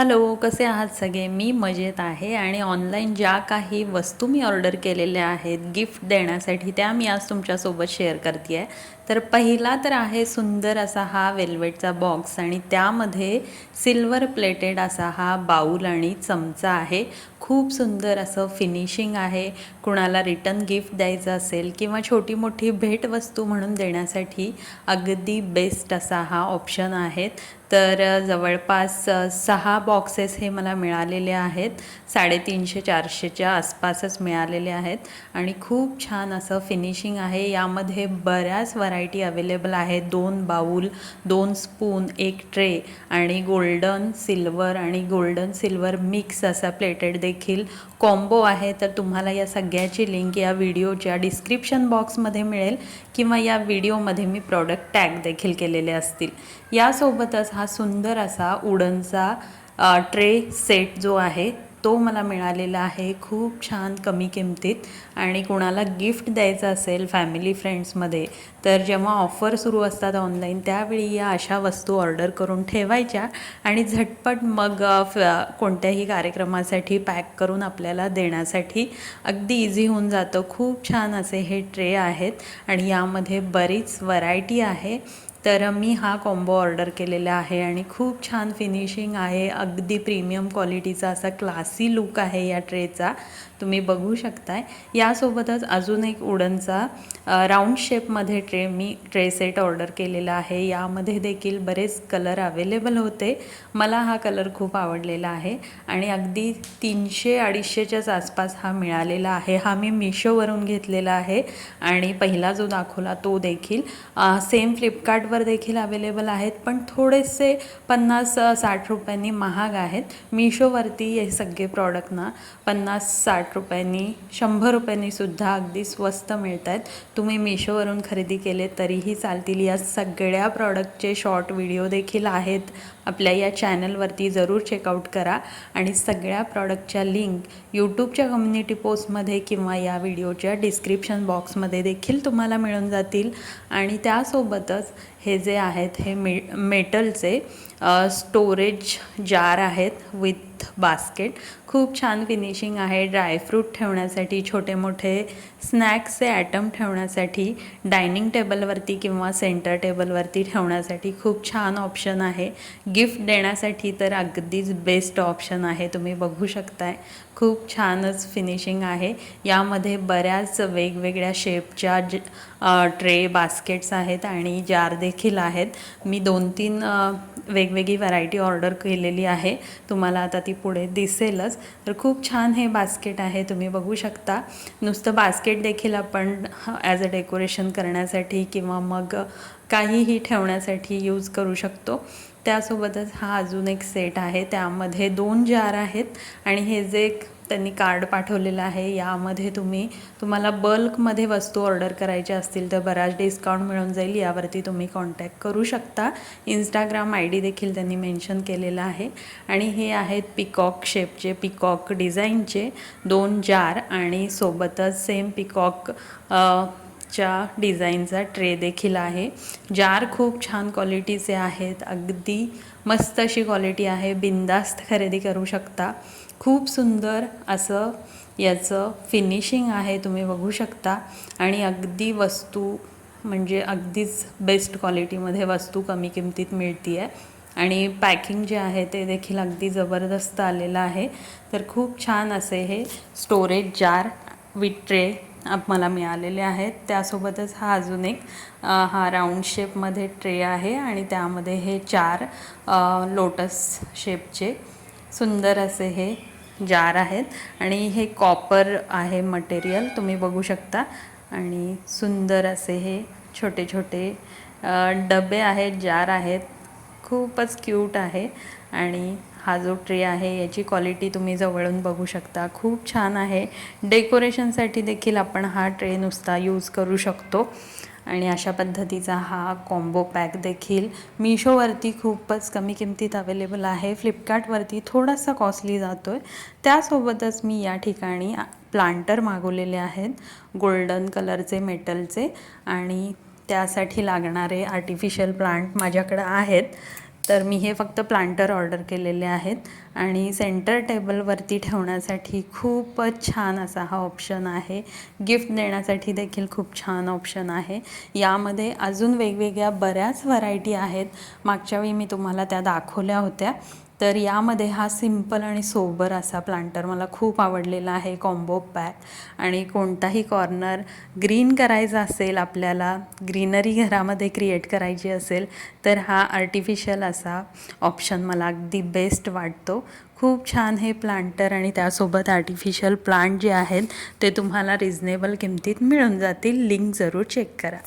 Hello, कसे आहात सगळे? मी मजेत आहे आणि ऑनलाईन ज्या काही वस्तू मी ऑर्डर केलेल्या आहेत गिफ्ट देण्यासाठी त्या मी आज तुमच्यासोबत शेअर करते आहे. तर पहिला तर आहे सुंदर असा हा वेल्वेटचा बॉक्स आणि त्यामध्ये सिल्वर प्लेटेड असा हा बाऊल आणि चमचा आहे. खूप सुंदर असं फिनिशिंग आहे. कुणाला रिटर्न गिफ्ट द्यायचं असेल किंवा छोटी मोठी भेटवस्तू म्हणून देण्यासाठी अगदी बेस्ट असा हा ऑप्शन आहे. तर जवळपास 6 बॉक्सेस हे मला मिळालेले आहेत. 350-400च्या आसपासच मिळालेले आहेत आणि खूप छान असं फिनिशिंग आहे. यामध्ये बऱ्याच व्हरायटी अवेलेबल आहेत. 2 बाऊल, 2 स्पून, 1 ट्रे आणि गोल्डन सिल्वर मिक्स असा प्लेटेड देखील कॉम्बो आहे. तर तुम्हाला या सगळ्याची लिंक या व्हिडिओच्या डिस्क्रिप्शन बॉक्समध्ये मिळेल किंवा या व्हिडिओमध्ये मी प्रॉडक्ट टॅग देखील केलेले असतील. यासोबतच हा सुंदर असा वुडनचा ट्रे सेट जो आहे तो मला मिळालेला आहे खूप छान कमी किमतीत. आणि कुणाला गिफ्ट द्यायचं असेल फॅमिली फ्रेंड्समध्ये तर जेव्हा ऑफर सुरू असतात ऑनलाईन त्यावेळी या अशा वस्तू ऑर्डर करून ठेवायच्या आणि झटपट मग कोणत्याही कार्यक्रमासाठी पॅक करून आपल्याला देण्यासाठी अगदी इझी होऊन जातं. खूप छान असे हे ट्रे आहेत आणि यामध्ये बरीच व्हरायटी आहे. तर मी हा कॉम्बो ऑर्डर केलेला आहे आणि खूप छान फिनिशिंग आहे. अगदी प्रीमियम क्वालिटीचा असा क्लासी लुक आहे या ट्रेचा, तुम्ही बघू शकताय. यासोबतच अजून एक वुडनचा राऊंड शेपमध्ये ट्रे सेट ऑर्डर केलेला आहे. यामध्ये देखील बरेच कलर अवेलेबल होते. मला हा कलर खूप आवडलेला आहे आणि अगदी 300-250च्याच आसपास हा मिळालेला आहे. हा मी मिशोवरून घेतलेला आहे आणि पहिला जो दाखवला तो देखील सेम फ्लिपकार्टवर देखील अवेलेबल आहेत, पण थोडेसे 50-60 रुपयांनी महाग आहेत. मिशोवरती हे सगळे प्रॉडक्ट ना 50-60 रुपयांनी 100 रुपयांनी सुद्धा अगदी स्वस्त मिळत आहेत. तुम्ही मिशोवरून खरेदी केले तरीही चालतील. या सगळ्या प्रॉडक्टचे शॉर्ट व्हिडिओ देखील आहेत आपल्या या चॅनलवरती, जरूर चेकआउट करा. आणि सगळ्या प्रॉडक्टच्या लिंक यूट्यूबच्या कम्युनिटी पोस्टमध्ये किंवा या व्हिडिओच्या डिस्क्रिप्शन बॉक्समध्ये देखील तुम्हाला मिळून जातील. आणि त्यासोबतच हे जे आहेत हे मेटलचे स्टोरेज जार आहेत विथ बास्केट. खूप छान फिनिशिंग आहे. ड्रायफ्रूट ठेवण्यासाठी, छोटे मोठे स्नॅक्सचे ॲटम ठेवण्यासाठी, डायनिंग टेबलवरती किंवा सेंटर टेबलवरती ठेवण्यासाठी खूप छान ऑप्शन आहे. गिफ्ट देण्यासाठी तर अगदीच बेस्ट ऑप्शन आहे. तुम्ही बघू शकताय खूप छानच फिनिशिंग आहे. यामध्ये बऱ्याच वेगवेगळ्या शेपच्या ट्रे बास्केट्स आहेत आणि जार देखील आहेत. मी 2-3 वेगवेगळी व्हरायटी ऑर्डर केलेली आहे, तुम्हाला आता ती पुढे दिसेलच. तर खूप छान हे बास्केट आहे, तुम्ही बघू शकता. नुसतं बास्केट देखील आपण ॲज अ डेकोरेशन करण्यासाठी किंवा मग काहीही ठेवण्यासाठी यूज करू शकतो. त्यासोबतच हा अजून एक सेट आहे, त्यामध्ये 2 जार आहेत आणि हे जे त्यांनी कार्ड पाठवलेलं आहे यामध्ये तुम्हाला बल्कमध्ये वस्तू ऑर्डर करायच्या असतील तर बराच डिस्काउंट मिळून जाईल. यावरती तुम्ही कॉन्टॅक्ट करू शकता. इंस्टाग्राम ID देखील त्यांनी मेन्शन केलेला आहे. आणि हे आहेत पिकॉक शेपचे, पिकॉक डिझाईनचे 2 जार आणि सोबतच सेम पिकॉक च्या डिझाईनचा ट्रे देखील आहे. जार खूप छान क्वालिटीचे आहेत, अगदी मस्त अशी क्वालिटी आहे. बिनधास्त खरेदी करू शकता. खूप सुंदर असं याचं फिनिशिंग आहे, तुम्ही बघू शकता. आणि अगदी वस्तू म्हणजे अगदीच बेस्ट क्वालिटीमध्ये वस्तू कमी किमतीत मिळते आहे. आणि पॅकिंग जे आहे ते देखील अगदी जबरदस्त आलेलं आहे. तर खूप छान असे हे स्टोरेज जार विथ ट्रे मला मिळालेले आहेत. त्यासोबतच हा अजून एक हा राऊंड शेपमध्ये ट्रे आहे आणि त्यामध्ये हे 4 लोटस शेपचे सुंदर असे हे जार आहेत. आणि हे कॉपर आहे मटेरियल, तुम्ही बघू शकता. आणि सुंदर असे हे छोटे छोटे डबे आहेत, जार आहेत, खूपच क्यूट आहे. आणि हा जो ट्रे आहे याची क्वालिटी तुम्ही जवळून बघू शकता, खूप छान आहे. डेकोरेशनसाठी देखील आपण हा ट्रे नुसता यूज करू शकतो. आणि अशा पद्धतीचा हा कॉम्बो पॅक देखील मिशोवरती खूपच कमी किमतीत अवेलेबल आहे. फ्लिपकार्टवरती थोडासा कॉस्टली जातो आहे. त्यासोबतच मी या ठिकाणी प्लांटर मागवलेले आहेत, गोल्डन कलरचे मेटलचे. आणि त्यासाठी लागणारे आर्टिफिशियल प्लांट माझ्याकडे आहेत. तर मी हे फक्त प्लांटर ऑर्डर केलेले आहेत आणि सेंटर टेबलवरती ठेवण्यासाठी खूपच छान असा हा ऑप्शन आहे. गिफ्ट देण्यासाठी देखील खूप छान ऑप्शन आहे. यामध्ये अजून वेगवेगळ्या बऱ्याच व्हरायटी आहेत. मागच्या वेळी मी तुम्हाला त्या दाखवल्या होत्या. तर यामध्ये हा सिंपल आणि सोबर असा प्लांटर मला खूप आवडलेला आहे. कॉम्बो पॅक आणि कोणताही कॉर्नर ग्रीन करायचा असेल, आपल्याला ग्रीनरी घरामध्ये क्रिएट करायची असेल तर हा आर्टिफिशियल असा ऑप्शन मला अगदी बेस्ट वाटतो. खूप छान हे प्लांटर आणि त्यासोबत आर्टिफिशियल प्लांट जे आहेत ते तुम्हाला रिजनेबल किमतीत मिळून जातील. लिंक जरूर चेक करा.